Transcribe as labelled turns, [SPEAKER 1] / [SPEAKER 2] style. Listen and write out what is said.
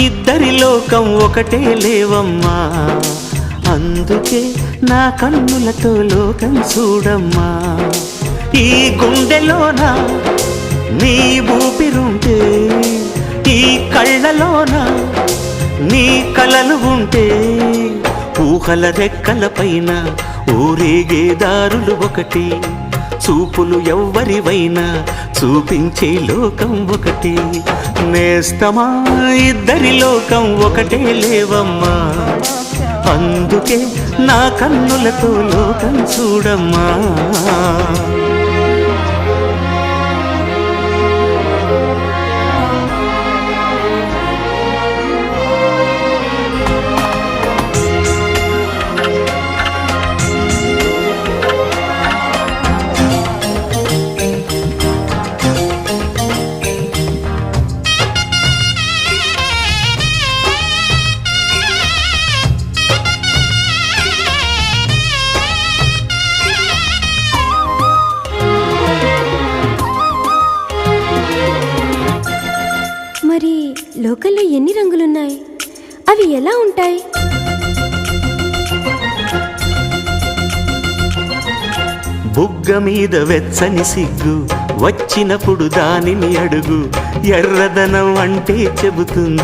[SPEAKER 1] ఇద్దరి లోకం ఒకటే లేవమ్మా, అందుకే నా కన్నులతో లోకం చూడమ్మా. ఈ గుండెలోన నీ ఊపిరుంటే, ఈ కళ్ళలోన నీ కలలు ఉంటే, ఊహల రెక్కల పైన ఊరేగే దారులు ఒకటి, చూపులు ఎవ్వరివైనా చూపించే లోకం ఒకటి. నేస్తమా ఇద్దరి లోకం ఒకటే లేవమ్మా, అందుకే నా కన్నులతో లోకం చూడమ్మా.
[SPEAKER 2] మరి లోకల్లో ఎన్ని రంగులున్నాయి? అవి ఎలా ఉంటాయి?
[SPEAKER 1] బుగ్గ మీద వెచ్చని సిగ్గు వచ్చినప్పుడు దానిని అడుగు, ఎర్రదనం అంటే చెబుతుంది.